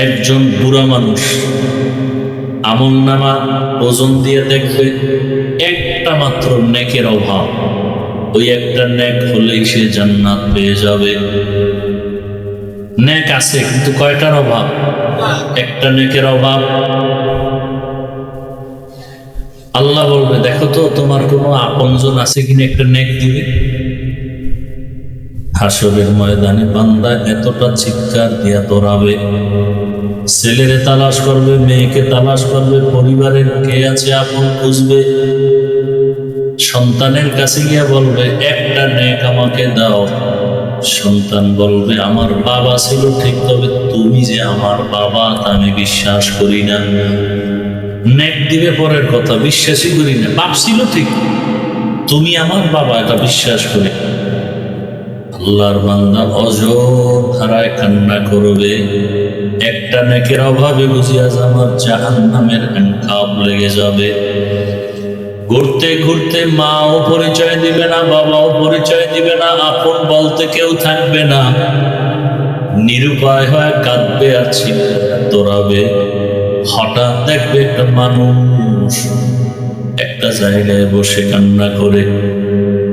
একজন বুড়া মানুষ আমল নামা ওজন দিয়ে দেখবে একটা মাত্র নেকের অভাব, ওই একটা নেক হলেই সে জান্নাত পেয়ে যাবে। নেক আছে কিন্তু কয়টার অভাব? একটা নেকের অভাব। আল্লাহ বলবে, দেখো তো তোমার কোনো আপনজন আছে কিনা, একটা নেক দিবে। হাসরের ময়দানে বান্দা এতটা চিৎকার দিয়া দৌড়াবে, ছেলেরে তালাশ করবে, মেয়েকে তালাশ করবে, পরিবারের কে আছে আপন খুঁজবে, সন্তানের কাছে গিয়া বলবে একটা নেক আমাকে দাও। সন্তান বলবে আমার বাবা ছিল ঠিক, তবে তুমি যে আমার বাবা তা আমি বিশ্বাস করি না। নেক দিবে পরের কথা, বিশ্বাসই করি না। বাপ ছিল ঠিক, তুমি আমার বাবা এটা বিশ্বাস করি। আল্লাহর বান্দা অযথায় কান্না করবে, একটা নেকের অভাবে বুঝিয়া আমার জাহান্নামের হ্যান্ডকাপ লেগে যাবে। ঘুরতে ঘুরতে মাও পরিচয় দিবে না, বাবাও পরিচয় দিবে না, আপন বলতে কেউ থাকবে না। নিরুপায় হয়ে কাঁদবে আর দৌড়াবে। হঠাৎ দেখবে একটা মানুষ একটা জায়গায় বসে কান্না করে।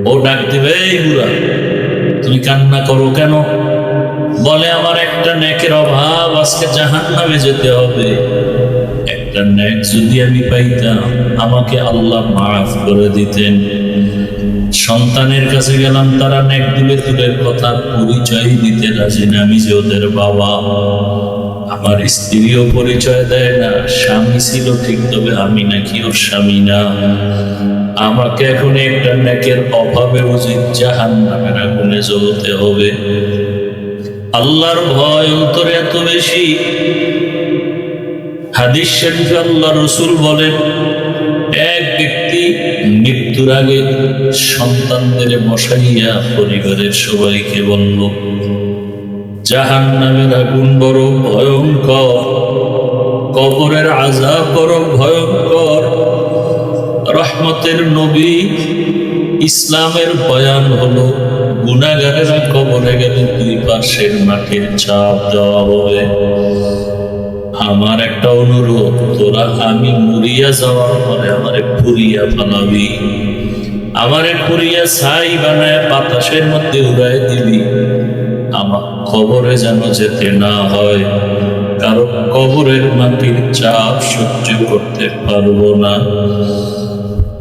ও ডাক দিবে, এই বুড়া তুমি কান্না করো কেন? বলে আমার একটা নেকের অভাব, আজকে জাহান্নামে যেতে হবে। একটা নেক যদি আমি পাইতাম আমাকে আল্লাহ মাফ করে দিতেন। সন্তানের কাছে গেলাম, তারা নেক দিবে দূরের কথা, পরিচয় দিতে রাজি না আমি যে ওদের বাবা। আমার স্ত্রীও পরিচয় দেয় না, স্বামী ছিল ঠিক তবে আমি নাকি ওর স্বামী না। আমাকে এখন একটা নেকের অভাবে উচিত জাহান্নামের আগুনে জ্বলতে হবে। আল্লাহর ভয় অন্তরে এত বেশি, হাদিস শরীফে আল্লাহ রাসূল বলেন, এক ব্যক্তি মৃত্যুর আগে সন্তানদের বসাইয়া পরিবারের সবাইকে বলল, জাহান্নামের আগুন বড় ভয়ঙ্কর, কবরের আযাব বড় ভয়ঙ্কর। রহমতের নবী ইসলামের বয়ান হলো, গুনাহগারেরা কবরে গেলে দুই পাশের মাটির চাপ দেওয়া হবে। আমার একটা অনুরোধ, তোরা আমি মরিয়া যাওয়ার পরে আমারে পুড়িয়া ফেলাবি, আমারে পুড়িয়া ছাই বানায় বাতাসের মধ্যে উড়াই দিবি। আমার কবরে যেন যেতে না হয়, কারণ কবরের মাটির চাপ সহ্য করতে পারবো না।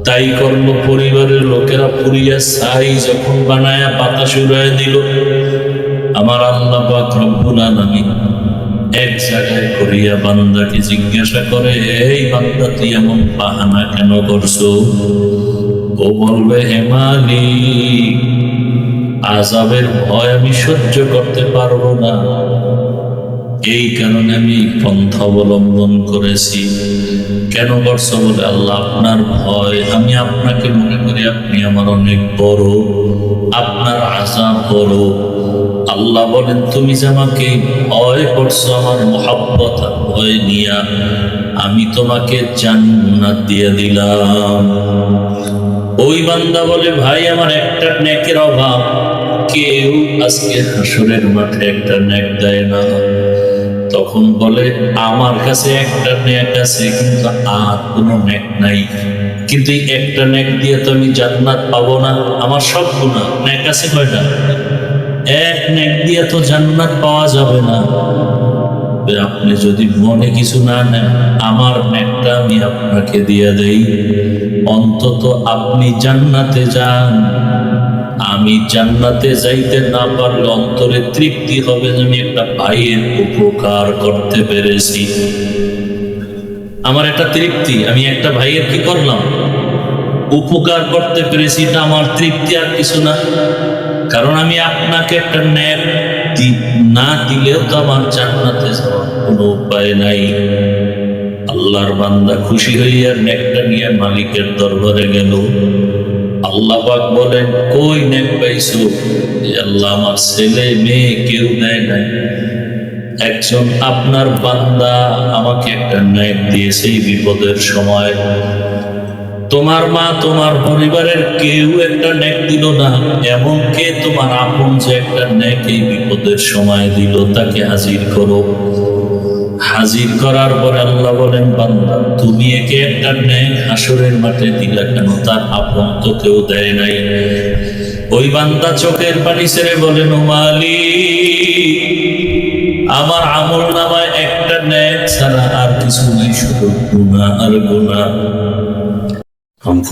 তাই করলো, পরিবারের লোকেরা পুড়িয়া ছাই যখন বানায়া বাতাস উড়াই দিল, আমার আল্লাহ পাক রব্বুল আলামিন এক জায়গায় করিয়া বান্দাকে জিজ্ঞাসা করে, এই বান্দা তুই এমন বাহানা কেন করছো? ও বলবে, হে মালিক, আযাবের ভয় আমি সহ্য করতে পারবো না, এই কারণে আমি পন্থা অবলম্বন করেছি। কেন করছো? বলে, আল্লাহ আপনার ভয়, আমি আপনাকে মনে করি আপনি আমার অনেক বড়, আপনার আযাব বড়। আল্লাহ বলেন, তুমি যে আমাকে ভয় করছো আমার মুহাব্বত আর ভয় নিয়া, আমি তোমাকে জান্নাত দিয়ে দিলাম। ওই বান্দা বলে, ভাই আমার একটা নেকের অভাব, কেউ আজকে হাসরের মাঠে একটা নেক দেয় না। তখন বলে, আমার কাছে একটা নেক আছে কিন্তু আর কোনো নেক নাই, কিন্তু এই একটা নেক দিয়ে তো আমি জান্নাত পাবো না। আমার সব গুনাহ, নেক আছে কয়টা? এক নেক দিয়ে তো জান্নাত পাওয়া যাবে না। আপনি যদি মনে কিছু না নেন, আমার নেকটা আমি আপনাকে দিয়ে দেই, অন্তত আপনি জান্নাতে যান। আমি জান্নাতে যাইতে না পারলে অন্তরে তৃপ্তি হবে যে আমি একটা ভাইয়ের উপকার করতে পেরেছি। আমার একটা তৃপ্তি, আমি একটা ভাইয়ের কি করলাম? উপকার করতে পেরেছি, এটা আমার তৃপ্তি, আর কিছু না। কারণ আমি আপনাকে একটা নেক না দিলেও তো আমার জান্নাতে যাওয়ার কোনো উপায় নাই। আল্লাহর বান্দা খুশি হইয়া নেকটা নিয়ে মালিকের দরবারে গেল। আল্লাহ পাক বলেন, কই নেক পাইছো? আল্লাহ, আমার ছেলে মেয়ে কেউ নেয় নাই, একজন আপনার বান্দা আমাকে একটা নেক দিয়েছে এই বিপদের সময়। তোমার মা, তোমার পরিবারের কেউ একটা নেক দিল না, এমন কে তোমার আপন যে একটা নেক এই বিপদের সময় দিল, তাকে হাজির করো। হাজির করার পরে আল্লাহ বলেন, বান্দা তুমি একে একটা ন্যায় হাসরের মাঠে দিলা কেন? তার আপন তো কেউ দেয় নাই। ওই বান্দা চোখের পানি ছেড়ে বলেন, ও মালিক, আমার আমল নামায় একটা ন্যায় ছাড়া আর কিছু নেই, শুধু গুনাহ আর গুনাহ।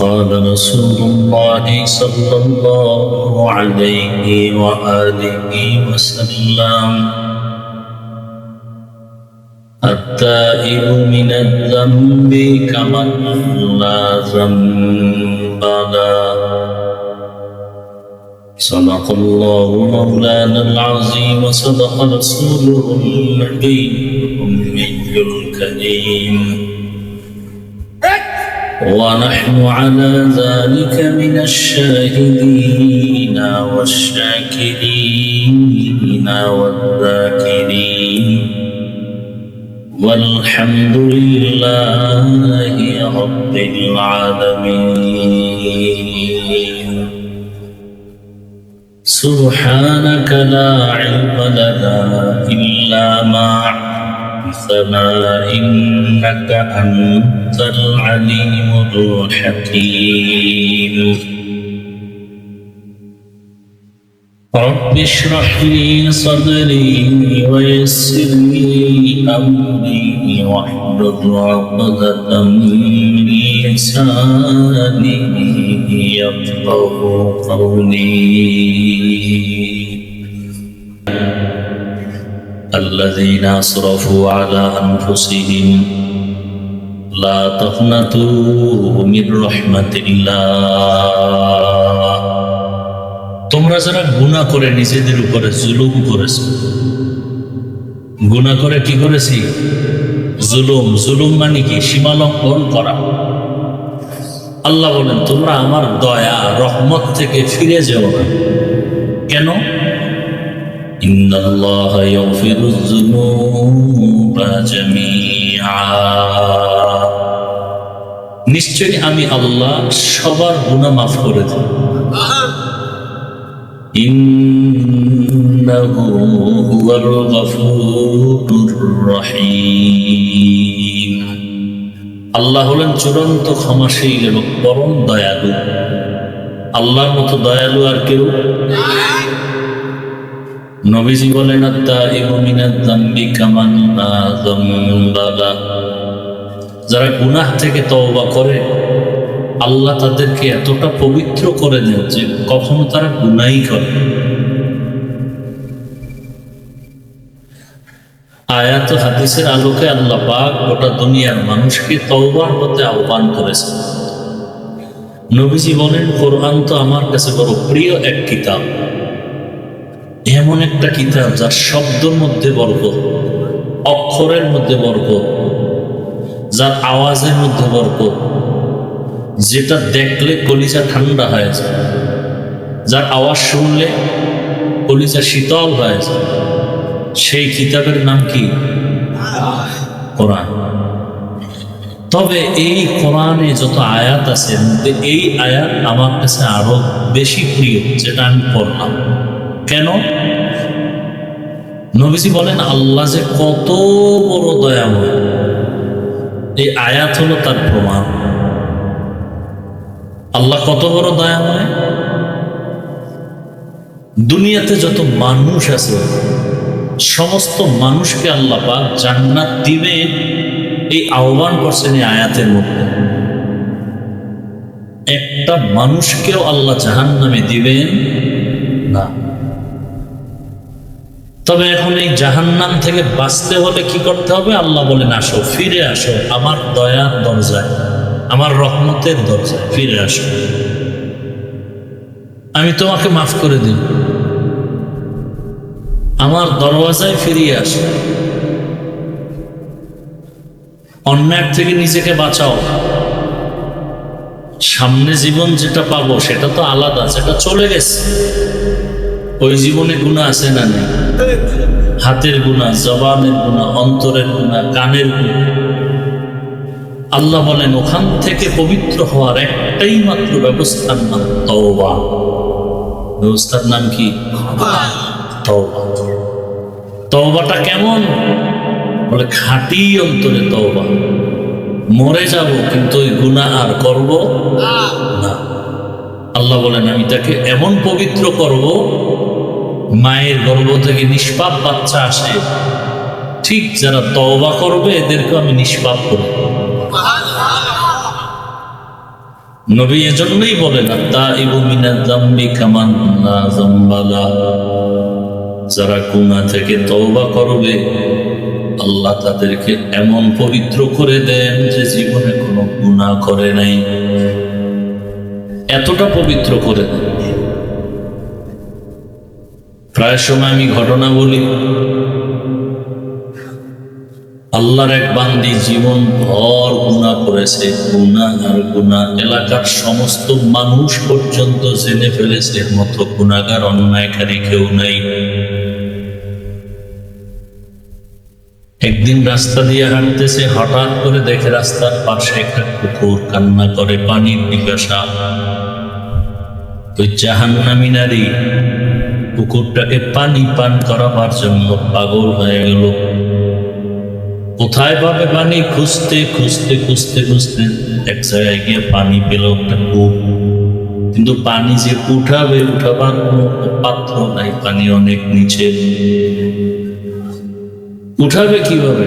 قال رسول الله صلى الله عليه وآله وسلم التائب من الذنب كمن لا ذنب له. صدق الله مولانا العظيم وصدق رسوله النبي الأمي الكريم، ونحن على ذلك من الشاهدين والشاكرين والذاكرين، والحمد لله رب العالمين. سبحانك لا علم لنا إلا ما علمتنا إنك أنت العليم الحكيم. رب اشرح لي صدري ويسر لي أمري واحلل عقدة من لساني يفقهوا قولي. الذين أسرفوا على أنفسهم لا تقنطوا من رحمة الله. তোমরা যারা গুনাহ করে নিজেদের উপরে জুলুম করেছো, গুনাহ করে কি করেছি? জুলুম। জুলুম মানে কি? সীমা লঙ্ঘন করা। আল্লাহ বলেন, তোমরা আমার দয়া রহমত থেকে ফিরে যেও না। কেন? ইন্নাল্লাহা ইয়াগফিরুয যুনুবা জামিআ, নিশ্চয়ই আমি আল্লাহ সবার গুনাহ মাফ করে দেব। ইন্নাহু হুয়াল গফুরুর রহিম, আল্লাহ হলেন চূড়ান্ত ক্ষমাশীল এবং পরম দয়ালু। আল্লাহর মতো দয়ালু আর কেউ? নবীজি বলেন, আত-তাইবু মিনায যামবি কামান লা যামবা লাহু, যারা গুনাহ থেকে তওবা করে আল্লাহ তাদেরকে এতটা পবিত্র করে দেন যে কখনো তারা গুনাহই করে। আয়াত ও হাদিসের আলোকে আল্লাহ পাক গোটা দুনিয়ার মানুষকে তওবার পথে আহ্বান করেছেন। নবীজি বলেন, কোরআন তো আমার কাছে বড় প্রিয় এক কিতাব, এমন একটা কিতাব যার শব্দের মধ্যে বরকত, অক্ষরের মধ্যে বরকত, যার আওয়াজের মধ্যে বরকত, যেটা দেখলে কলিজা ঠান্ডা হয়ে যায়, যার আওয়াজ শুনলে কলিজা শীতল হয়ে যায়। সেই কিতাবের নাম কি? কোরআন। তবে এই কোরআনে যত আয়াত আছে, এই আয়াত আমার কাছে আরো বেশি প্রিয়, যেটা আমি পড়লাম। কেন? নবীজি বলেন, আল্লাহ যে কত বড় দয়াময়, এই আয়াত হলো তার প্রমাণ। আল্লাহ কত বড় দয়াময়। দুনিয়াতে যত মানুষ আছে সমস্ত মানুষকে আল্লাহ পাক জান্নাত দিবেন, এই আহ্বান করছেন এই আয়াতের মধ্যে। একটা মানুষকেও আল্লাহ জাহান্নামে দিবেন না। তবে এখন এই জাহান্নাম থেকে বাঁচতে হলে কি করতে হবে? আল্লাহ বলেন, আসো, ফিরে আসো আমার দয়ার দরজায়, আমার রহমতের দরজায় ফিরে আসো, আমি তোমাকে মাফ করে দিই, আমার দরওয়াজায় ফিরিয়ে আসো। অন্যায় থেকে নিজেকে বাঁচাও। সামনে জীবন যেটা পাবো সেটা তো আলাদা, সেটা চলে গেছে। ওই জীবনে গুনাহ আছে না নেই? হাতের গুনাহ, জবানের গুনাহ, অন্তরের গুনাহ, কানের গুনাহ। আল্লাহ বলেন, ওখান থেকে পবিত্র হওয়ার একটাই মাত্র ব্যবস্থার নাম তওবা। ব্যবস্থার নাম কি? তওবা। তওবাটা কেমন? বলে খাঁটি অন্তরে তওবা, মরে যাব কিন্তু ওই গুনাহ আর করব না। আল্লাহ বলেন আমি তাকে এমন পবিত্র করব, মায়ের গর্ভ থেকে নিষ্পাপ বাচ্চা আসে, ঠিক যারা তওবা করবে এদেরকে আমি নিষ্পাপ করব। নবী এজন্যই বলেন আত-তাইবু মিনাজ যামবি কামান লা যামবা লাহু, যারা গুনাহ থেকে তওবা করবে আল্লাহ তাদেরকে এমন পবিত্র করে দেন যে জীবনে কোনো গুনাহ করে নাই, এতটা পবিত্র করে দেন। প্রায় সময় আমি ঘটনা বলি, আল্লাহর এক বান্দি জীবন ভর গুনাহ করেছে, গুনাহ আর গুনাহ, এলাকার সমস্ত মানুষ পর্যন্ত জেনে ফেলেছে এর মতো গুনাহগার অন্যায়কারী কেউ নাই। একদিন রাস্তা দিয়ে হাঁটতেছে, হঠাৎ করে দেখে রাস্তার পাশে একটা কুকুর কান্না করে, পানির পিপাসা। ওই জাহান্নামী নারী কুকুরটাকে পানি পান করাবার জন্য পাগল হয়ে গেল। কোথায় পাবে পানি? খুঁজতে খুঁজতে খুঁজতে খুঁজতে এক জায়গায় গিয়ে পানি পেল, একটা কূপ। কিন্তু পানি যে উঠাবার কোনো পাত্র নাই, পানি অনেক নিচে, উঠাবে কিভাবে?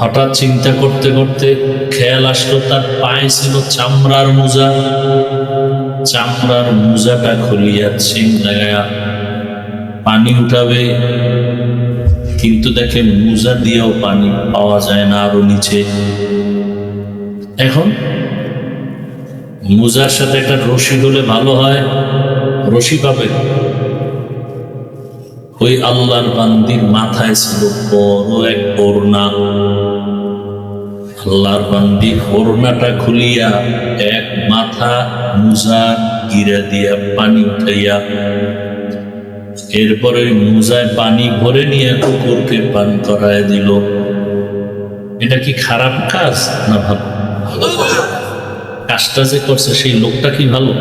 হঠাৎ চিন্তা করতে করতে খেয়াল আসলো তার পায়ে ছিল চামড়ার মোজা, চামড়ার মোজাটা খুলিয়া ছিন লাগায়া পানি উঠাবে, কিন্তু দেখে মোজা দিয়েও পানি পাওয়া যায় না, আরো নিচে। এখন মোজার সাথে একটা রশি হলে ভালো হয়, রশি পাবে। ওই আল্লাহর বান্দির মাথায় ছিল বড় এক ওড়না। আল্লাহর বান্দি ওড়নাটা খুলিয়া এক মাথা মোজার গিরা দিয়া পানি উঠাইয়া এরপরে ওই মোজায় পানি ভরে নিয়ে কুকুরকে পান করায় দিল। এটা কি খারাপ কাজ না ভালো? কাজটা যে করছে সেই লোকটা কি ভালো?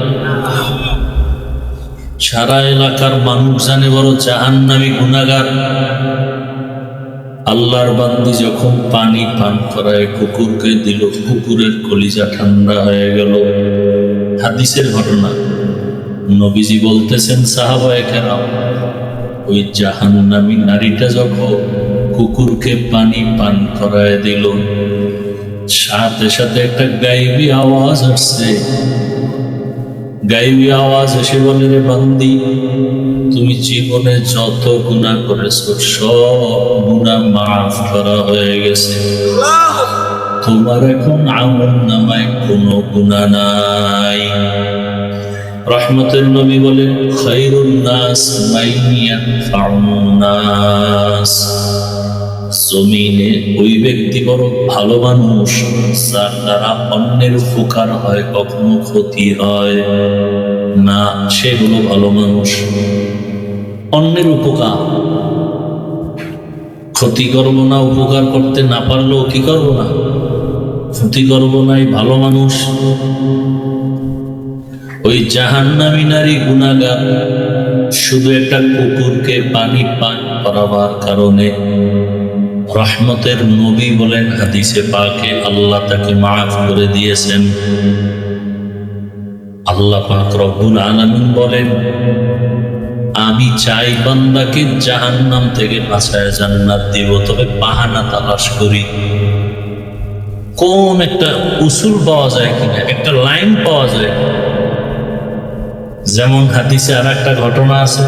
সারা এলাকার মানুষ জানে বড় জাহান্নামী গুনাহগার। আল্লাহর বান্দি যখন পানি পান করায় কুকুরকে দিল, কুকুরের কলিজা ঠান্ডা হয়ে গেল। হাদিসের ঘটনা, নবীজি বলতেছেন সাহাবায়ে কেরাম, ওই জাহান্নামী নারীটা যখন কুকুরকে পানি পান করায় দিল, সাথে সাথে একটা গায়েবী আওয়াজ আসছে। গায়েবী আওয়াজ এসে বলে, রে বান্দি, তুমি জীবনে যত গুনাহ করেছো সব গুনাহ মাফ করা হয়ে গেছে, তোমার এখন আমলনামায় কোনো গুনাহ নাই। রহমতের নবী বলেন, খায়রুন নাস মান ইয়ানফাউন নাস, জমিনে ওই ব্যক্তি বড় ভালো মানুষ যার দ্বারা অন্যের উপকার হয়, কখনো ক্ষতি হয় না, সেগুলো ভালো মানুষ। অন্যের উপকার, ক্ষতি করব না, উপকার করতে না পারলেও কি করব না, ক্ষতি করব না, এই ভালো মানুষ। ওই জাহান্নামী নারী গুনাহগার শুধু একটা কুকুরকে পানি পান করাবার কারণে রহমতের নবী বলেন হাদিসে পাকে, আল্লাহ তাকে মাফ করে দিয়েছেন। আল্লাহ পাক রব্বুল আলামিন বলেন, আমি চাই বান্দাকে জাহান্নাম থেকে বাঁচায় জান্নাত দিব, তবে বাহানা তালাশ করি, কোন একটা উসুল পাওয়া যায় কিনা, একটা লাইন পাওয়া যায়। যেমন হাদিসে আর একটা ঘটনা আছে,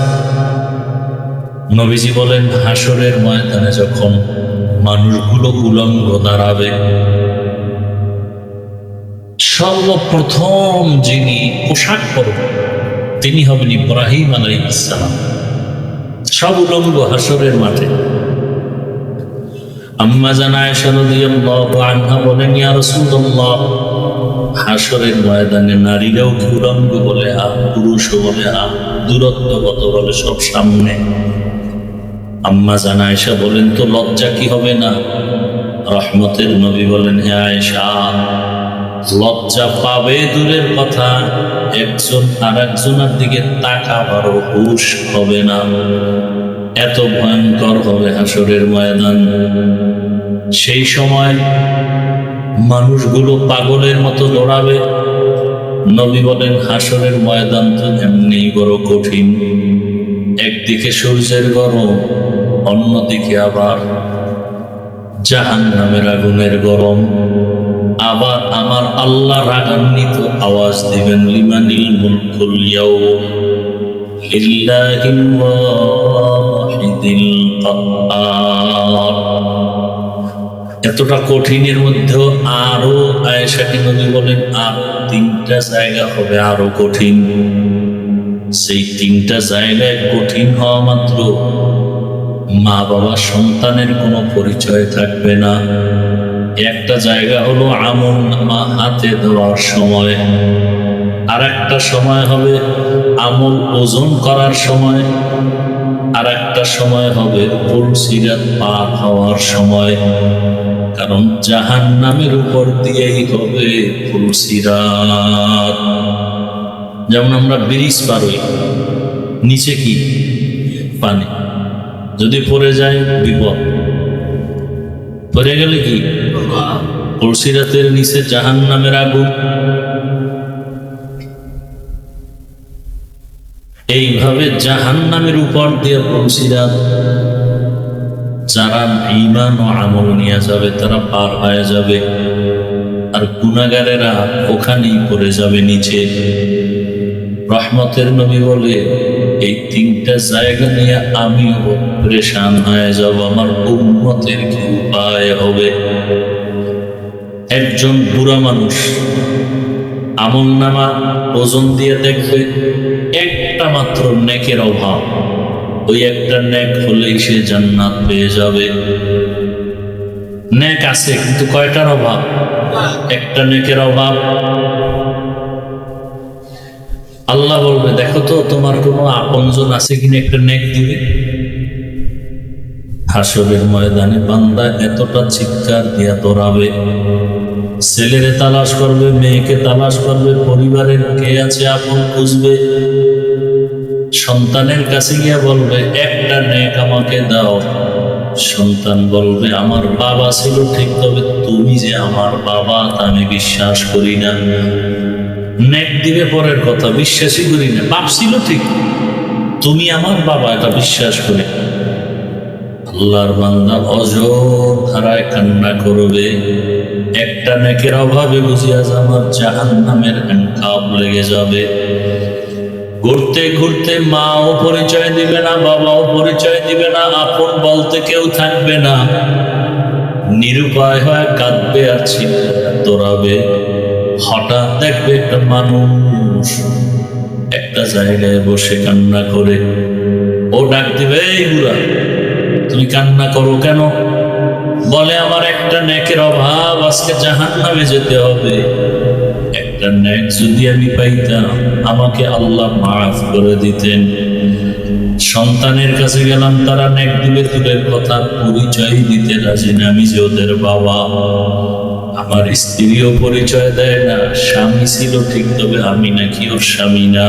নবীজি বলেন হাসরের ময়দানে যখন মানুষগুলো উলঙ্গ দাঁড়াবে, সর্বপ্রথম যিনি পোশাক পরবেন তিনি হবেন ইব্রাহিম আলাইহিস সালাম। সব উলঙ্গ হাসরের মাঠে। আম্মা জান আয়েশা রাদিয়াল্লাহু আনহা বলেন, ইয়া রাসূলুল্লাহ, হাসরের ময়দানে নারীরাও কি উলঙ্গ বলে? পুরুষও বলে? দূরত্ব কত? বলে সব সামনে। আম্মা জান আয়েশা বলেন, তো লজ্জা কি হবে না? রহমতের নবী বলেন, হে আয়েশা, লজ্জা পাবে দূরের কথা, একজন আর একজনের দিকে তাকাবারও হুঁশ হবে না। এত ভয়ঙ্কর হবে হাসরের ময়দান। সেই সময় মানুষগুলো পাগলের মতো দৌড়াবে। নবী বলেন, হাসরের ময়দান তো এমনি বড় কঠিন। একদিকে সূর্যের গরম, অন্যদিকে আবার জাহান্নামের আগুনের গরম। আবার আমার আল্লাহ রাগান্বিত আওয়াজ দিবেন, লিমানিল মুলকুল ইয়াউম লিল্লাহিল ওয়াহিদিল কাহ্হার। এতটা কঠিনের মধ্যেও আরো আয়েশাকে নবী বলেন, আর তিনটা জায়গা হবে আরো কঠিন। সেই তিনটা জায়গায় কঠিন হওয়া মাত্র মা বাবা সন্তানের কোনো পরিচয় থাকবে না। একটা জায়গা হলো আমল নামা হাতে দেওয়ার সময়, আর একটা সময় হবে আমল ওজন করার সময়, আর একটা সময় হবে পুলসিরাত পার হওয়ার সময়। কারণ জাহান্নামের উপর দিয়েই হবে পুলসিরাত। যেমন আমরা ব্রিজ পার হই, নিচে কি পানি, যদি পড়ে যায় বিপদ, পড়ে গেলে কি পুলসিরাতের নিচে জাহান্নামের আগুন। এইভাবে জাহান্নামের উপর দিয়ে পুলসিরাত। যারা ঈমান ও আমল নিয়ে যাবে তারা পার হয়ে যাবে, আর গুনাহগারেরা ওখানেই পড়ে যাবে নিচে। রহমতের নবী বলে, এই তিনটা জায়গা নিয়ে আমিও পরেশান হয়ে যাব, আমার উম্মতের কি উপায় হবে। একজন বুড়া মানুষ আমল নামা ওজন দিয়ে দেখবে একটা মাত্র নেকের অভাব, ওই একটা নেক হলেই সে জান্নাত পেয়ে যাবে। নেক আছে কিন্তু কয়টার অভাব? একটা নেকের অভাব। আল্লাহ বলবে, দেখো তো তোমার কোনো আপনজন আছে কিনা, একটা নেক দিবে। হাসরের ময়দানে বান্দা এতটা চিৎকার দিয়া দৌড়াবে, ছেলেরে তালাশ করবে, মেয়েকে তালাশ করবে, পরিবারের কে আছে আপন খুঁজবে। সন্তানের কাছে গিয়া বলবে, একটা নেক আমাকে দাও। সন্তান বলবে, আমার বাবা ছিল ঠিক, তবে তুমি যে আমার বাবা তা আমি বিশ্বাস করি না। নেক দিবে পরের কথা, বিশ্বাসই করি না। বাপ ছিল ঠিক, তুমি আমার বাবা এটা বিশ্বাস করি। আল্লাহর বান্দা অযথায় কান্না করবে, একটা নেকের অভাবে বুঝিয়া আমার জাহান্নামের হ্যান্ডকাপ লেগে যাবে। ঘুরতে ঘুরতে মাও পরিচয় দিবে না, বাবাও পরিচয় দিবে না, আপন বলতে কেউ থাকবে না। নিরুপায় হয়ে কাঁদবে আর দৌড়াবে। হঠাৎ দেখবে একটা মানুষ একটা জায়গায় বসে কান্না করে। ও ডাক দিবে, এই বুড়া তুমি কান্না করো কেন? বলে, আমার একটা নেকের অভাব, আজকে জাহান্নামে যেতে হবে। একটা নেক যদি আমি পাইতাম, আমাকে আল্লাহ মাফ করে দিতেন। সন্তানের কাছে গেলাম, তারা নেক দিবে দূরের কথা, পরিচয় দিতে রাজি না আমি যে ওদের বাবা। আমার স্ত্রীও পরিচয় দেয় না, স্বামী ছিল ঠিক, তবে আমি নাকি ওর স্বামী না।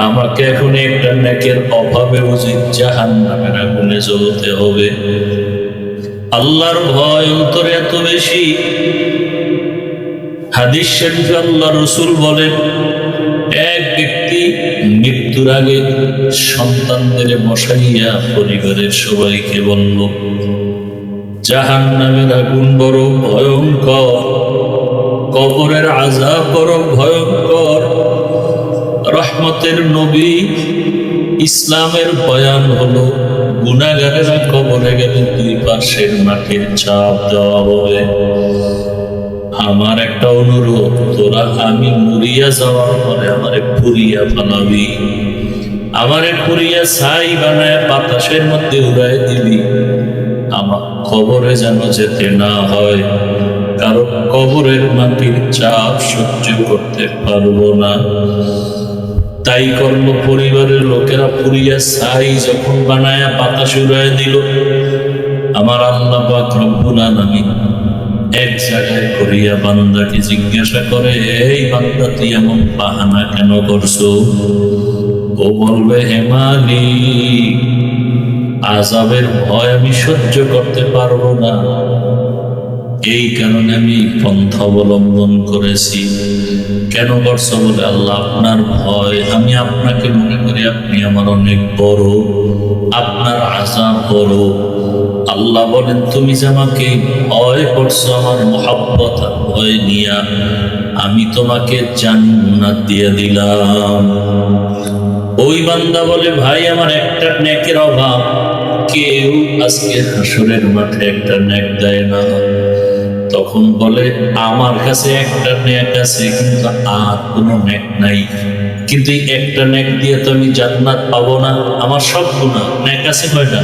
আমাকে এখন একটা নেকের অভাবে উচিত জাহান্নামের আগুনে জ্বলতে হবে। আল্লাহর ভয় অন্তরে এত বেশি, হাদিস শরীফে আল্লাহ রাসূল বলেন, এক ব্যক্তি মৃত্যুর আগে সন্তানদের বসাইয়া পরিবারের সবাইকে বলল, জাহান্নামের আগুন বড় ভয়ঙ্কর, কবরের আযাব বড় ভয়ঙ্কর। রহমতের নবী ইসলামের বয়ান হলো, গুনাহগারেরা কবরে গেলে দুই পাশের মাটির চাপ দেওয়া হবে। আমার একটা অনুরোধ, তোরা আমি মরিয়া যাওয়ার পরে আমারে পুড়িয়া ফেলাবি, আমারে পুড়িয়া ছাই বানায় বাতাসের মধ্যে উড়াই দিবি। আমার কবরে যেন যেতে না হয়, কারণ কবরের মাটির চাপ সহ্য করতে পারবো না। তাই করলো, পরিবারের লোকেরা পুড়িয়া ছাই যখন বানায়া বাতাস উড়াই দিল, আমার আল্লাহ পাক রব্বুল আলামিন এক জায়গায় করিয়া বান্দাকে জিজ্ঞাসা করে, এই বান্দা তুই এমন বাহানা কেন করছো? ও বলবে, হে মালিক, আযাবের ভয় আমি সহ্য করতে পারবো না, এই কারণে আমি পন্থা অবলম্বন করেছি। কেন করছো? বলে আল্লাহ আপনার ভয়, আমি আপনাকে মনে করি আপনি আমার অনেক বড়, আপনার আযাব বড়। আল্লাহ বলেন তুমি যে আমাকে ভয় করছো আমার মহব্বত আর ভয় নিয়া, আমি তোমাকে জান্নাত দিয়ে দিলাম। ওই বান্দা বলে ভাই আমার একটা নেকের অভাব, কেউ আজকে হাসরের মাঠে একটা নেক দেয় না। তখন বলে আমার কাছে একটা নেক আছে, কিন্তু আর কোনো নেক নাই, কিন্তু এই একটা নেক দিয়ে তো আমি জান্নাত পাবো না, আমার সব গুনাহ। নেক আছে কয়টা?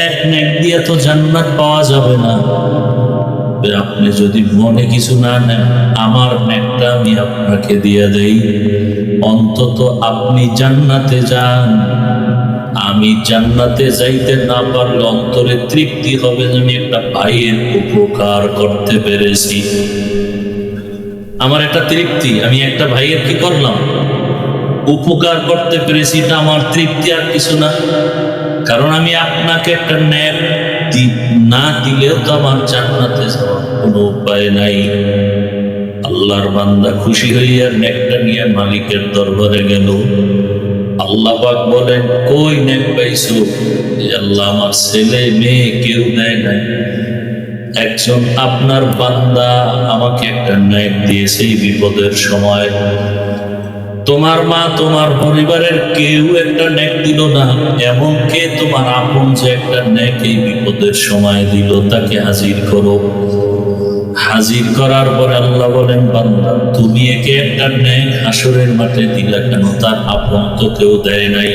এক নেক দিয়ে তো জান্নাত পাওয়া যাবে না। আপনি যদি মনে কিছু না নেন, আমার নেকটা আমি আপনাকে দিয়ে দেই, অন্তত আপনি জান্নাতে যান। আমি জান্নাতে যাইতে না পারলে অন্তরে তৃপ্তি হবে যে আমি একটা ভাইয়ের উপকার করতে পেরেছি। আমার একটা তৃপ্তি, আমি একটা ভাইয়ের কি করলাম? উপকার করতে পেরেছি। এটা আমার তৃপ্তি, আর কিছু না। কারণ আমি আপনাকে একটা নেক না দিলেও তো আমার জান্নাতে যাওয়ার কোনো উপায় নাই। আল্লাহর বান্দা খুশি হইয়া নেকটা নিয়ে মালিকের দরবারে গেল। আল্লাহ পাক বলেন কই নেক পাইছো? আল্লাহ আমার ছেলে মেয়ে কেউ দেয় নাই, একজন আপনার বান্দা আমাকে একটা নেক দিয়েছে এই বিপদের সময়। তোমার মা তোমার পরিবারের কেউ একটা নেক দিল না, এমনকি তোমার আপন যে একটা নেক এই বিপদের সময় দিল, তাকে হাজির করো। হাজির করার পরে আল্লাহ বলেন বান্দা তুমি একে একটা নেক হাসরের মাঠে দিলা কেন? তার আপন তো কেউ দেয় নাই।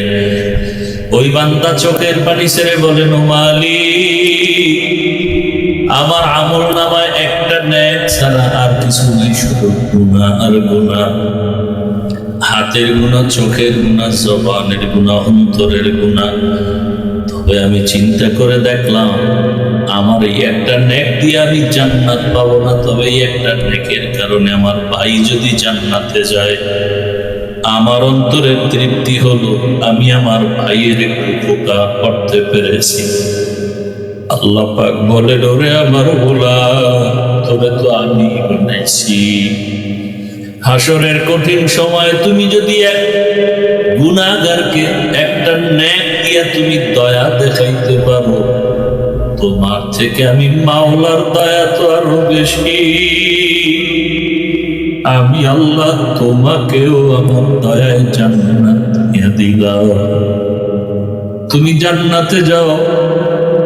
ওই বান্দা চোখের পানি ছেড়ে বলেন ও মালিক, আমার আমল নামায় একটা নেক ছাড়া আর কিছু নেই, শুধু গুনাহ আর গুনাহ। হাতের গুনাহ, চোখের গুনাহ, জবানের গুনাহ, অন্তরের গুনাহ। তবে আমি চিন্তা করে দেখলাম আমার এই একটা নেক দিয়ে আমি জান্নাত পাবো না, তবে এই একটা নেকের কারণে আমার ভাই যদি জান্নাতে যায়, আমার অন্তরের তৃপ্তি হলো আমি আমার ভাইয়ের একটু উপকার করতে পেরেছি। আল্লাহ পাক বলে ওরে আমার গোলাম, তবে তো আমি বানাইছি। হাসরের কঠিন সময় তুমি যদি এক গুনাহগারকে একটা নেক দিয়া তুমি দয়া দেখাইতে পারো, তোমার থেকে আমি মাওলার দয়া তো আরো বেশি। আমি আল্লাহ তোমাকেও আমার দয়ায় জান্নাত দিয়ে দিলাম। তুমি জান্নাতে যাও।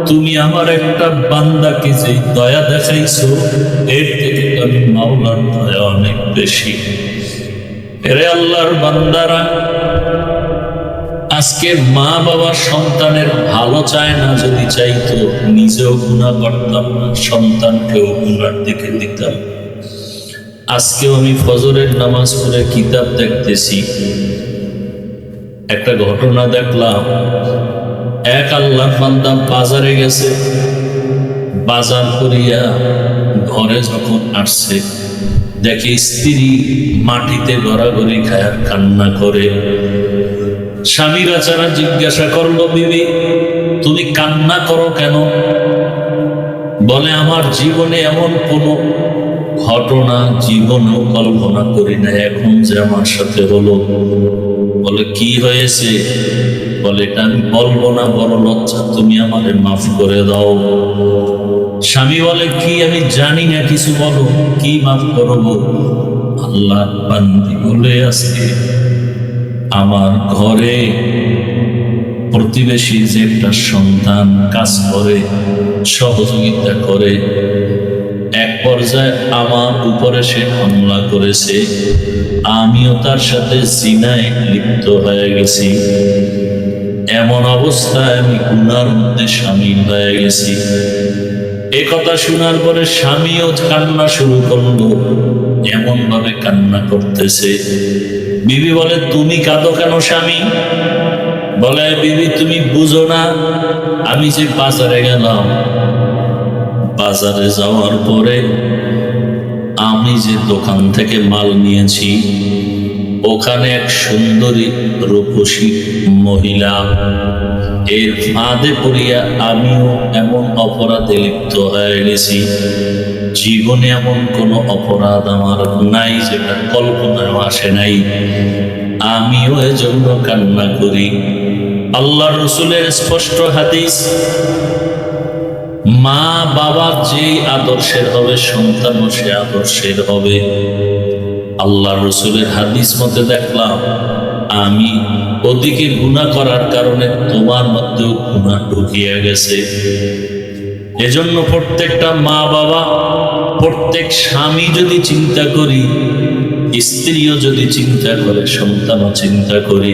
তুমি আমার একটা বান্দাকে যে দয়া দেখাইছো, এর থেকে আমি মাওলার দয়া অনেক বেশি। এরে আল্লাহর বান্দারা, আজকে মা বাবা সন্তানের ভালো চায় না, যদি চাইতো নিজেও গুনাহ করতাম না, সন্তানকেও গুনার দিকে দিতাম। আজকেও আমি ফজরের নামাজ পড়ে কিতাব দেখতেছি, একটা ঘটনা দেখলাম। এক আল্লাহর বান্দা বাজারে গেছে, বাজার করিয়া ঘরে যখন আসছে, দেখে স্ত্রী মাটিতে গড়াগড়ি খায় আর কান্না করে। স্বামী বেচারা জিজ্ঞাসা করলো, বিবি তুমি কান্না করো কেন? বলে আমার জীবনে এমন কোনো ঘটনা জীবনেও কল্পনা করি না, এখন যে আমার সাথে হলো। বলে কি হয়েছে? বলে এটা আমি বলবো না, বড় লজ্জা, তুমি আমারে মাফ করে দাও। স্বামী বলে কি আমি জানি না কিছু, বলো কি মাফ করবো? আল্লাহ বান্দি বলে আজকে আমার ঘরে প্রতিবেশী যে একটা সন্তান কাজ করে, সহযোগিতা করে, এক পর্যায়ে আমার উপরে সে হামলা করেছে, আমিও তার সাথে জিনায় লিপ্ত হয়ে গেছি। এমন অবস্থায় আমি গুনার মধ্যে শামিল হয়ে গেছি। এ কথা শোনার পরে স্বামীও কান্না শুরু করলো, এমন ভাবে কান্না করতেছে। বিবি বলে তুমি কাঁদো কেন স্বামী? বলে বিবি তুমি বুঝো না, আমি যে বাজারে গেলাম, বাজারে যাওয়ার পরে আমি যে দোকান থেকে মাল নিয়েছি, ওখানে এক সুন্দরী রূপসী মহিলা, এর ফাঁদে পড়িয়া আমিও এমন অপরাধে লিপ্ত হয়ে গেছি। জীবনে এমন কোনো অপরাধ আমার নাই যেটা কল্পনায় আসে নাই। আমিও এজন্য কান্না করি। আল্লাহ রসুলের স্পষ্ট হাদিস, মা বাবা যেই আদর্শের হবে সন্তানও সে আদর্শের হবে। আল্লাহ রসুলের হাদিস মতে দেখলাম আমি ওদিকে গুনাহ করার কারণে তোমার মধ্যেও গুনাহ ঢুকিয়া গেছে। এজন্য প্রত্যেকটা মা বাবা, প্রত্যেক স্বামী যদি চিন্তা করি, স্ত্রীও যদি চিন্তা করে, সন্তানও চিন্তা করি,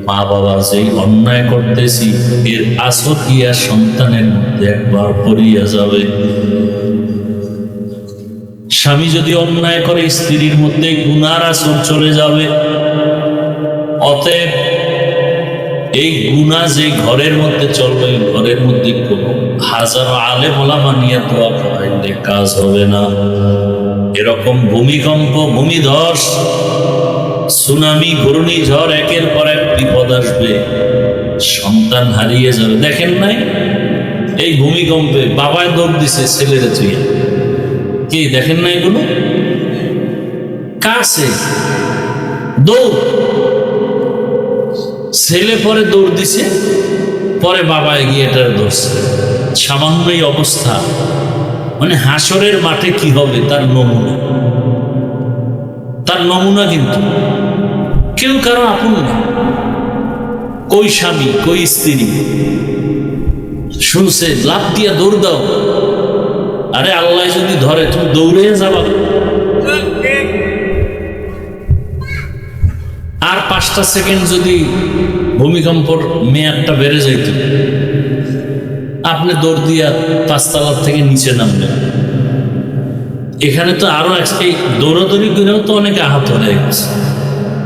মা বাবা যেই অন্যায় করতেছি এর আসর গিয়া সন্তানের মধ্যে একবার পড়িয়া যাবে। স্বামী যদি অন্যায় করে স্ত্রীর মধ্যে গুনার আসর চলে যাবে। অতএব এই গুনাহ যে ঘরের মধ্যে চলবে, ঘরের মধ্যে কোনো হাজারো আলেম ওলামা নিয়ে দোয়া করাইলে কাজ হবে না। এরকম ভূমিকম্প, ভূমিধস, সুনামি, ঘূর্ণিঝড়, একের পর এক বিপদ আসবে, সন্তান হারিয়ে যাবে। দেখেন নাই এই ভূমিকম্পে বাবায় দৌড় দিছে ছেলেরে তুই, কি দেখেন না এগুলো? কাছে দৌড়, ছেলে পরে দৌড় দিছে, পরে বাবা এগিয়ে এটার ধরছে। সামান্যই অবস্থা, মানে হাসরের মাঠে কি হবে তার নমুনা, তার নমুনা। কিন্তু কেউ কারো আপন না, কই স্বামী কই স্ত্রী শুনছে লাফ দিয়া দৌড় দাও। আরে আল্লাহ যদি ধরে তুমি দৌড়ে যাবা। আর 5টা সেকেন্ড যদি ভূমিকম্পর মেয়াদটা বেড়ে যাইত, আপনি দৌড় দিয়া 5 তলার থেকে নিচে নামবেন। এখানে তো আরো এই দৌড়াদৌড়ি করেও তো অনেকে আহত হয়ে গেছে।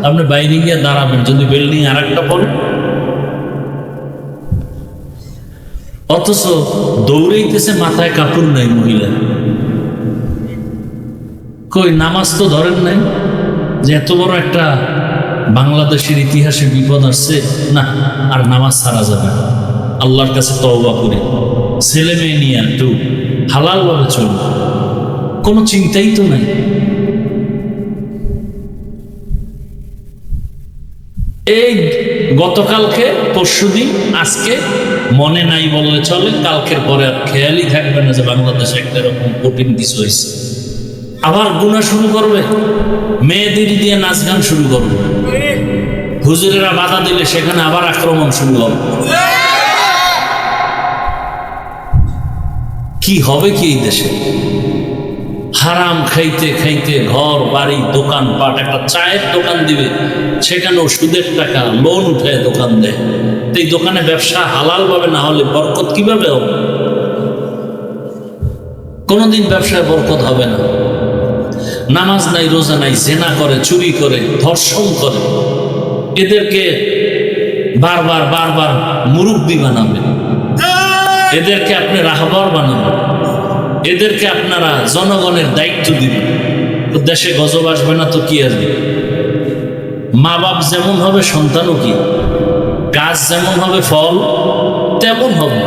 আপনি বাইরে গিয়ে দাঁড়াবেন, যদি বিল্ডিং আর একটা পড়ে, অথচ দৌড়াইতেছে মাথায় কাপড় নাই মহিলা। কই নামাজ তো ধরেন নাই যে এত বড় একটা বাংলাদেশের ইতিহাসে বিপদ আসছে, না আর নামাজ ছাড়া যাবে না। আল্লাহর কাছে তওবা করি, ছেলে মেয়ে নিয়ে একটু হালাল ভাবে চলবে, কোনো চিন্তাই তো নাই। এই গতকালকে পরশুদিন আজকে মনে নাই বললে চলে, কালকের পরে আর খেয়ালই থাকবে না যে বাংলাদেশে একটা এরকম কঠিন কিছু হয়েছে। আবার গুনাহ শুরু করবে, মেয়েদের দিয়ে নাচ গান শুরু করবে, হুজুরেরা বাধা দিলে সেখানে আবার আক্রমণ শুরু হবে। কি হবে কি এই দেশে? হারাম খাইতে খাইতে ঘর বাড়ি দোকান পাট, একটা চায়ের দোকান দিবে সেখানেও সুদের টাকা লোন উঠে দোকান দেয়। এই দোকানে ব্যবসা হালাল ভাবে না হলে বরকত কিভাবে হবে? কোনোদিন ব্যবসায় বরকত হবে না। নামাজ নাই, রোজা নাই, জেনা করে, চুরি করে, ধর্ষণ করে, এদেরকে বারবার বারবার মুরব্বি বানাবেন, এদেরকে আপনি রাহবার বানাবেন, এদেরকে আপনারা জনগণের দায়িত্ব দিবেন, তো দেশে গজব আসবে না তো কি আসবে? মা বাপ যেমন হবে সন্তানও কি, গাছ যেমন হবে ফল তেমন হবে।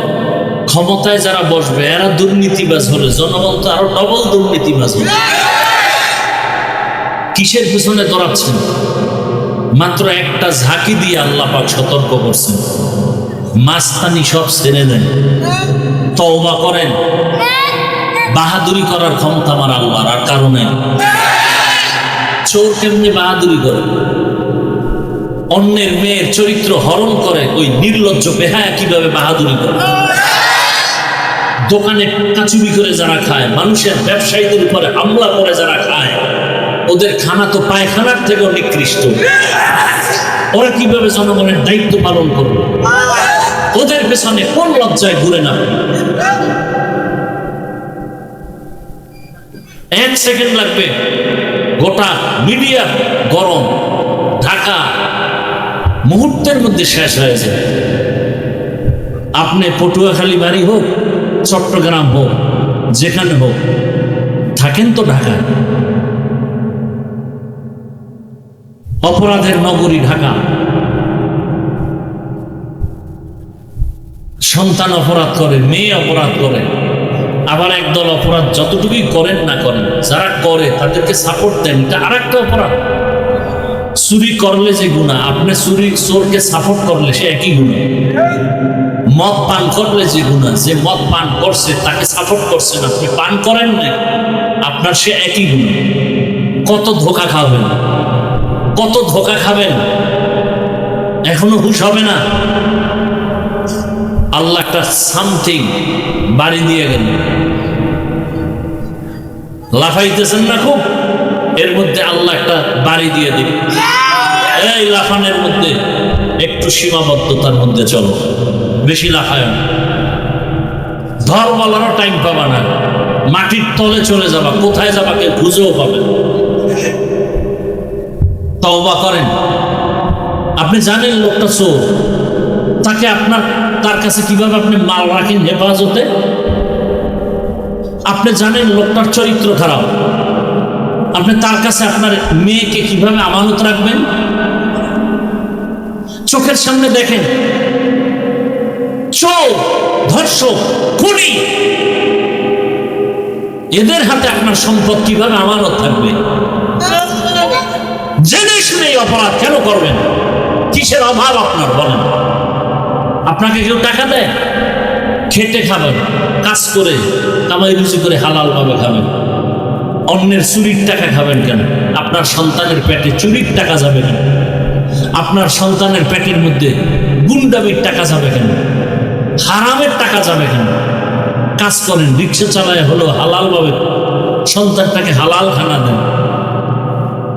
ক্ষমতায় যারা বসবে এরা দুর্নীতিবাজ হলে জনগণ তো আরো ডবল দুর্নীতিবাজ হবে। কিসের পিছনে দৌড়াচ্ছেন? মাত্র একটা ঝাঁকি দিয়ে আল্লাহ পাক সতর্ক করছেন, মাস্তানি সব ছেড়ে দেন, তওবা করেন। বাহাদুরি করার ক্ষমতা আমার আল্লাহর, আর কারণে চোর কেমনি বাহাদুরি করে, অন্যের মেয়ের চরিত্র হরণ করে, ওই নির্লজ্জ বেহায়া কিভাবে বাহাদুরি করে। দোকানে টাকা চুরি করে যারা খায়, মানুষের ব্যবসায়ীদের উপরে হামলা করে যারা খায়, ওদের খানা তো পায়খানার থেকেও নিকৃষ্ট। ওরা কিভাবে জনগণের দায়িত্ব পালন করবে? ওদের পেছনে কোন লজ্জায় ঘুরে না? 1 সেকেন্ড লাগবে, গোটা মিডিয়া গরম, ঢাকা মুহূর্তের মধ্যে শেষ হয়ে যায়। আপনি পটুয়াখালী বাড়ি হোক, চট্টগ্রাম হোক, যেখানে হোক, থাকেন তো ঢাকায়। অপরাধের নগরী ঢাকা। সন্তান অপরাধ করে, মেয়ে অপরাধ করে, আবার একদল অপরাধ যতটুকুই করেন না করেন, যারা করে তাদেরকে সাপোর্ট দেন, এটা আর একটা অপরাধ। চুরি করলে যে গুনাহ, আপনি চোরকে সাপোর্ট করলে সে একই গুনাহ। মদ পান করলে যে গুনাহ, যে মদ পান করছে তাকে সাপোর্ট করছেন, আপনি পান করেন না, আপনার সে একই গুনাহ। কত ধোঁকা খাবেন, কত ধোঁকা খাবেন, এখনো হুঁশ হবে না। আল্লাহ একটা সামথিং বাড়ি দিয়ে গেল, লাফাইতেছেন না খুব, এর মধ্যে আল্লাহ একটা বাড়ি দিয়ে দিল। এই লাফানের মধ্যে একটু সীমাবদ্ধতার মধ্যে চলো, বেশি লাফায় না। ধর বলারও টাইম পাবা না, মাটির তলে চলে যাবা, কোথায় যাবা কেউ খুঁজেও পাবে। তওবা করেন। আপনি জানেন লোকটা চোর, তাকে তার কাছে কিভাবে আপনি মাল রাখেন হেফাজতে। আপনি জানেন লোকটার চরিত্র খারাপ, আপনি তার কাছে আপনার মেয়েকে কিভাবে আমানত রাখবেন। চোখের সামনে দেখেন চোর, ধর্ষক, খুনি, এদের হাতে আপনার সম্পদ কিভাবে আমানত থাকবে। জেনে শুনে অপরাধ কেন করবেন? কিসের অভাব আপনার বলেন? আপনাকে কেউ টাকা দেয়? খেটে খাবেন, কাজ করে কামাই রুজি করে হালাল ভাবে খাবেন। অন্যের চুরির টাকা খাবেন কেন? আপনার সন্তানের পেটে চুরির টাকা যাবে কেন? আপনার সন্তানের পেটের মধ্যে গুন্ডামির টাকা যাবে কেন? হারামের টাকা যাবে কেন? কাজ করেন, রিক্সা চালায় হলো হালাল ভাবে সন্তানটাকে হালাল খানা দেন।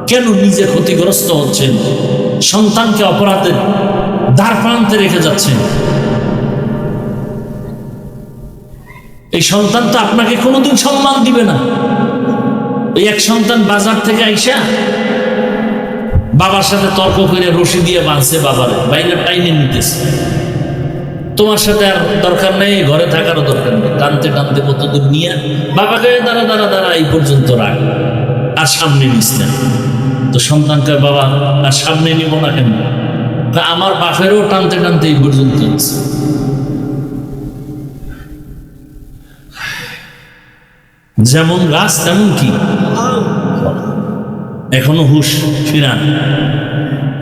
কেন নিজে ক্ষতিগ্রস্ত হচ্ছেন? সন্তানকে অপরাধের দ্বার প্রান্তে রেখে যাচ্ছেন। এই সন্তান তো আপনাকে কোনোদিন সম্মান দিবে না। এই এক সন্তান বাজার থেকে আইসা বাবার সাথে তর্ক করে রশি দিয়ে বাঁধছে, বাবারে বাইরে টাইনে নিতেছে। তোমার সাথে আর দরকার নেই, ঘরে থাকারও দরকার নেই। টানতে টানতে কতদূর নিয়ে বাবাকে দাঁড়া দাঁড়া দাঁড়া এই পর্যন্ত রাখ, আর সামনে নিস না। তো সন্তানকে বাবা আর সামনে নিব না কেন? আমার বাপেরও টানতে টানতে এই পর্যন্ত আছে। যেমন গাছ তেমন কি, এখনো হুঁশ ফিরান।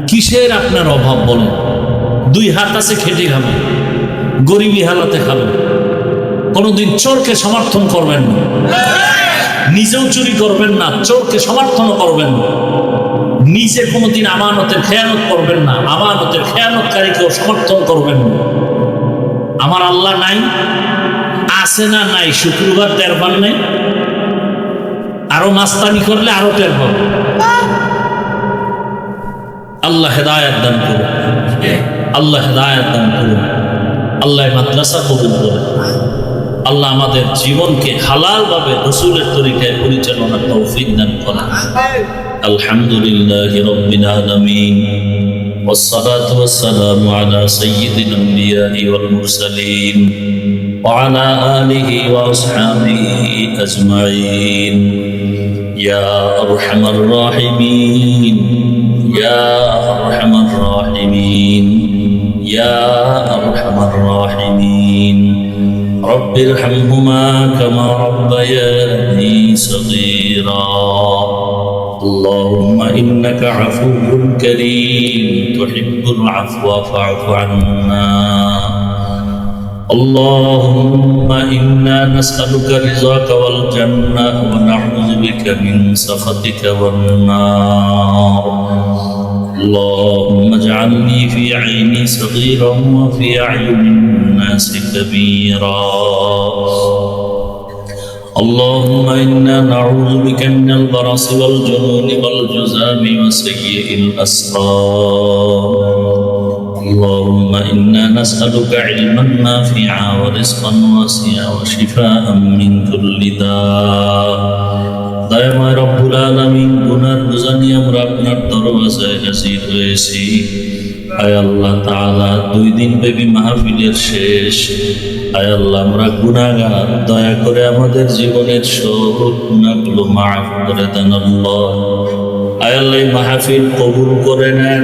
কিসের আপনার অভাব বলেন? দুই হাত আছে, খেটে খাবেন, গরিবী হালাতে খাবেন। কোনোদিন চোরকে সমর্থন করবেন না, নিজেও চুরি করবেন না, চোরকে সমর্থন করবেন না। নিজে কোনোদিন আমানতের খেয়ানত করবেন না, আমানতের খেয়ানতকারীকেও সমর্থন করবেন না। আমার আল্লাহ নাই, আছে না নাই, শুক্রবার টের পান নাই, আরো মাস্তানি করলে আরো টের পান। আল্লাহ হেদায়েত দান করুন, আল্লাহ হেদায়েত দান করুন, আল্লাহ মাদ্রাসা কবুল করুন। আল্লাহ আমাদের জীবনকে হালাল ভাবে রাসূলের তরিকায় পরিচালনার তৌফিক দান করেন। আলহামদুলিল্লাহি রাব্বিল আলামিন, والصلاة والسلام على سيد الأنبياء والمرسلين وعلى آله وأصحابه أجمعين. يا أرحم الراحمين، يا أرحم الراحمين، يا أرحم الراحمين. رب ارحمهما كما ربياني صغيرا. اللهم إنك عفو كريم تحب العفو فاعف عنا. اللهم إنا نسألك رضاك والجنة ونعوذ بك من سخطك والنار. اللهم اجعلني في عيني صغيرا وفي أعين الناس كبيرا. اللهم إنا نعوذ بك من البرص والجنون والجذام وسيء الأسقام. اللهم إنا نسألك علما نافعا ورزقا واسعا وشفاء من كل داء. দয়াময় রব্বুল আলামিন, গুনার বোঝা নিয়ে আমরা আপনার দরওয়াজায় হাজির হয়েছি। আয় আল্লাহ তাআলা, 2 দিন ব্যাপী মাহফিলের শেষ। আয় আল্লাহ, আমরা গুনাহগার, দয়া করে আমাদের জীবনের সব গুনাহগুলো মাফ করে দেন আল্লাহ। আয় আল্লাহ এই মাহফিল কবুল করে নেন,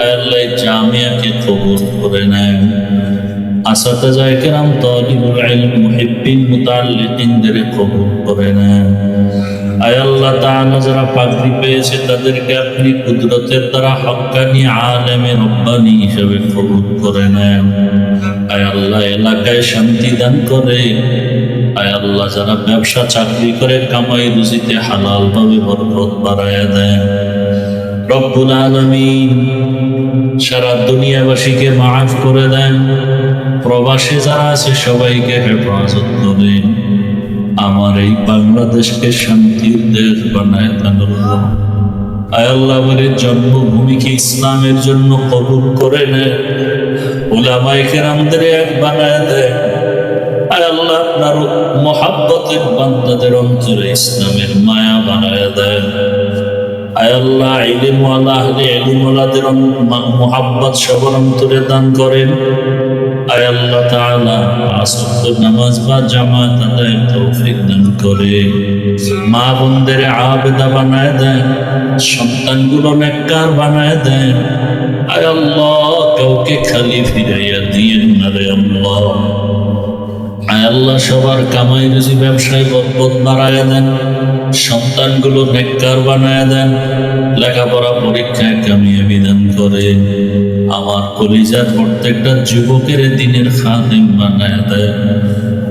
আয় আল্লাহ এই জামিয়াকে কবুল করে নেন, আসাতাজায়ে কেরাম, তালিবুল ইলম, মুহিব্বিন, মুতাআল্লিকিনদের কবুল করে নেন। আয় আল্লাহ তাআলা যারা পাগড়ি পেয়েছে তাদেরকে আপনি কুদরতের দ্বারা হক্কানি আলেমে রব্বানি হিসেবে কবুল করে নেন। আয় আল্লাহ এলাকায় শান্তি দান করে। আয় আল্লাহ যারা ব্যবসা চাকরি করে কামাই রুজিতে হালাল ভাবে বরকত বাড়ায়া দেন। রব্বুল আলামিন সারা দুনিয়াবাসীকে মাফ করে দেন। প্রবাসী যারা আছে সবাইকে হেফাজত করেন। আমার এই বাংলাদেশকে শান্তির দেশ বানায় দেন। আয় আল্লাহ আমাদের জন্মভূমিকে ইসলামের জন্য কবুল করে নেন। উলামায়ে কেরামদের এক বানায় দেন। আয় আল্লাহ আপনার মহাব্বতের বান্দাদের অন্তরে ইসলামের মায়া বানায় দেন। আয় আল্লাহ ইলমওয়ালা আহলে ইলমওয়ালাদের মহাব্বত সবার অন্তরে দান করেন। আয় আল্লাহ তাআলা আসর নামাজ বা জামাত আদায়ের তৌফিক দান করে। মা বোনদের আবেদা বানায় দেন, সন্তানগুলো নেককার বানায় দেন। আয় আল্লাহ কাউকে খালি ফিরাইয়া দিয়েন না রে আল্লাহ। আয় আল্লাহ সবার কামাই রুজি ব্যবসায় বরকত বাড়ায় দেন। সন্তানগুলো নেককার বানায় দেন। লেখাপড়া পরীক্ষায় কামিয়াবি দান করে। আমার কলিজার প্রত্যেকটা যুবকের দিনের খাদেম বানায় দেন।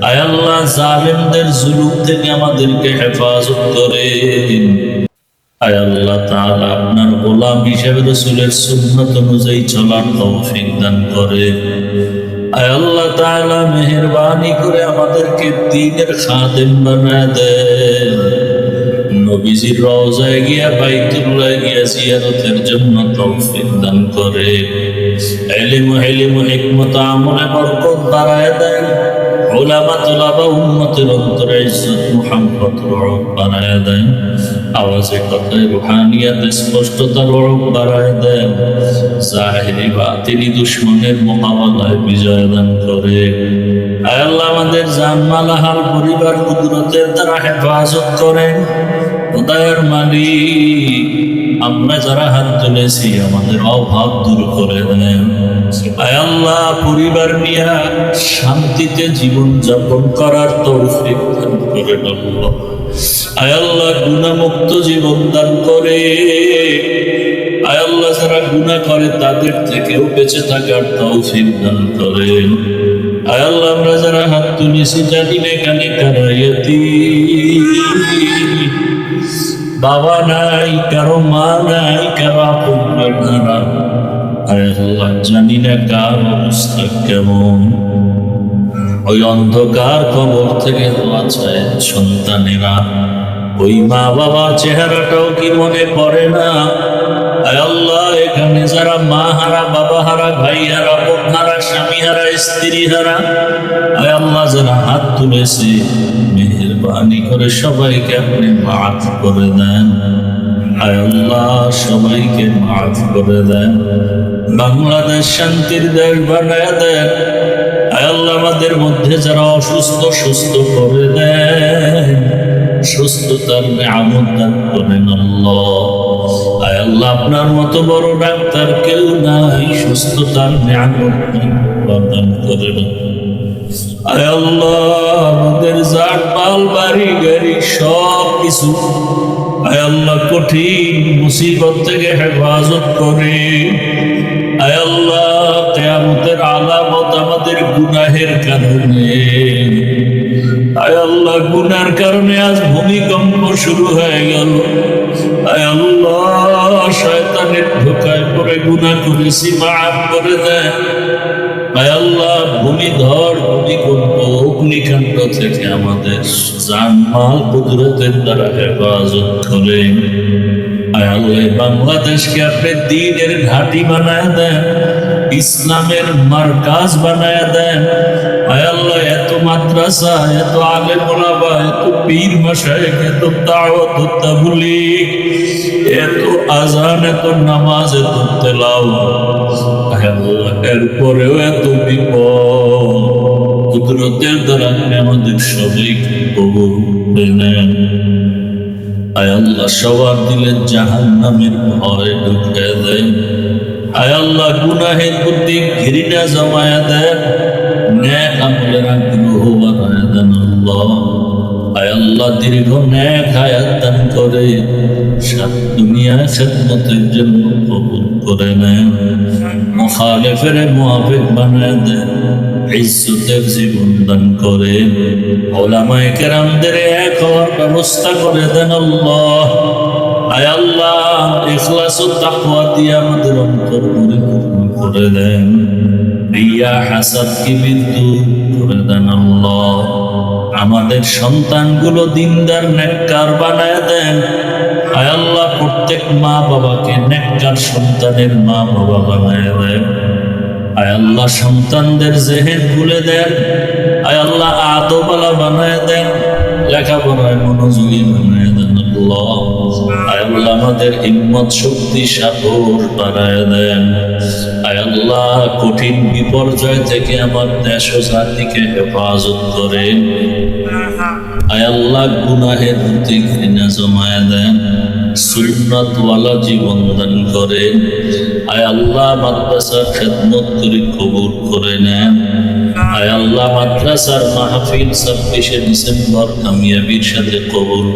আয় আল্লাহ জালেমদের জুলুম থেকে আমাদেরকে হেফাজত করে। আয় আল্লাহ তাআলা আপনার গোলাম হিসেবে রাসূলের সুন্নাত অনুযায়ী চলার তৌফিক দান করে। আয় আল্লাহ তাআলা মেহেরবানি করে আমাদেরকে দ্বীনের খাদেম বানায় দেন। নবীজির রওজায় গিয়া বাইতুল্লাহ গিয়া জিয়ারতের জন্য তৌফিক দান করে। ইলম হিকমত আমলে বরকত বাড়ায় দেন। উলামা তুলাবা উম্মতের অন্তরে ইজ্জত মুহাব্বত রূহ বাড়ায় দেন। আওয়াজে কথায় রুহানিয়াত স্পষ্টতা রূহ বাড়ায় দেন। জাহিরি বাতিনি দুশমনের মোকাবেলায় বিজয় দান করে। আয় আল্লাহ আমাদের জানমাল হাল পরিবার কুদরতের দ্বারা হেফাজত করেন। খোদায়ের মালিক আমরা যারা হাত তুলেছি আমাদের অভাব দূর করে দেন। আয় আল্লাহ পরিবার নিয়ে শান্তিতে জীবন যাপন করার তৌফিক দান করেন আল্লাহ। আয় আল্লাহ গুনাহমুক্ত জীবন দান করে। আয় আল্লাহ যারা গুনাহ করে তাদের থেকেও বেঁচে থাকার তৌফিক দান করেন। আয় আল্লাহ আমরা যারা হাত তুলেছি জানি না এখানে কারাইয়াতি বাবা নাই, কারো মা নাই, কারো আপন না। আয় আল্লাহ জানি না কার অবস্থা কেমন। ওই অন্ধকার কবর থেকে দোয়া চায় সন্তানেরা। ওই মা বাবার চেহারাটাও কি মনে পড়ে না? আয় আল্লাহ এখানে যারা মা হারা, বাবা হারা, ভাই হারা, বোন হারা, স্বামী হারা, স্ত্রী হারা, আয় আল্লাহ যারা হাত তুলেছে মেহেরবানি করে সবাইকে আপনি মাফ করে দেন। আয় আল্লাহ সবাইকে মাফ করে দেন। বাংলাদেশ শান্তির দেশ বানায় দেন। আয় আল্লাহ আমাদের মধ্যে যারা অসুস্থ সুস্থ করে দেন। সুস্থতার নিয়ামত দান করেন আল্লাহ। আয় আল্লাহ আপনার মতো বড় ডাক্তার কেউ নাই, সুস্থতার নিয়ামত দান করেন। আয় আল্লাহ আমাদের জান মাল বাড়ি গাড়ি সব কিছু আয় আল্লাহ কঠিন মুসিবত থেকে হেফাজত করে। আয় আল্লাহ কিয়ামতের আলামত আমাদের গুনাহের কারণে। আয় আল্লাহ গুনার কারণে আজ ভূমিকম্প শুরু হয়ে গেল। আয় আল্লাহ শয়তানের ধোঁকায় পড়ে গুনাহ করেছি, মাফ করে দেন। আয় আল্লাহ ভূমিধর, ভূমিকম্প, অগ্নিকাণ্ড থেকে আমাদের জানমাল কুদরতের দ্বারা হেফাজত করেন। আয় আল্লাহ বাংলাদেশকে আপনি দ্বীনের ঘাঁটি বানায় দেন, ইসলামের মারকাজ বানায় দেন। আয় আল্লাহ এত মাদ্রাসা, এত আলেম ওলামা, এত পীর মাশায়েখ, এত দাওয়াত ও তাবলীগ, এত আযান, এত নামাজ, এত তেলাওয়াত, আয় আল্লাহ এরপরেও এত বিপদ। কুদরতের দ্বারা আমাদের সবাইকে কবুল করে নেন। আয় আল্লাহ সবার দিলে জাহান্নামের ভয় ঢুকে দেন। আয় আল্লাহ গুনাহের প্রতি ঘৃণা জমায়া দেন, নেক আমলের আগ্রহ বাড়ায়া দেন আল্লাহ। আয় আল্লাহ দীর্ঘ নেক হায়াত দান করে সাত দুনিয়া খেদমতের জন্য কবুল করে নেন। মুখালেফের মুআফিক বানায় দেন, ইজ্জতের জীবন দান করে ওলামায়ে কেরামদের এক হওয়ার ব্যবস্থা করে দেন আল্লাহ। আয় আল্লাহ ইখলাস ও তাকওয়া দিয়ে আমাদের অন্তর পরিপূর্ণ করে দেন, রিয়া হাসাদ কিবির দূর করে দেন আল্লাহ। আমাদের সন্তানগুলো দিনদার নেককার বানায় দেন। আয় আল্লাহ প্রত্যেক মা বাবাকে নেককার সন্তানের মা বাবা বানায় দেন। আয় আল্লাহ সন্তানদের জেহেন খুলে দেন। আয় আল্লাহ আদবালা বানায় দেন, লেখাপড়ায় মনোযোগী বানায় দেন আল্লাহ। আয় আল্লাহ আমাদের হিম্মত শক্তি সাহস বাড়ায় দেন। আয় আল্লাহ কঠিন বিপর্যয় থেকে আমার দেশ ও জাতিকে হেফাজত করেন। আয় আল্লাহ গুনাহের প্রতি ঘৃণা জমায় দেন, সুন্নাতওয়ালা জীবন দান করেন। আয় আল্লাহ মাদ্রাসার খেদমত করে কবুল করে নেন। আয় আল্লাহ মাদ্রাসার মাহফিল 26শে ডিসেম্বর কামিয়াবির সাথে কবুল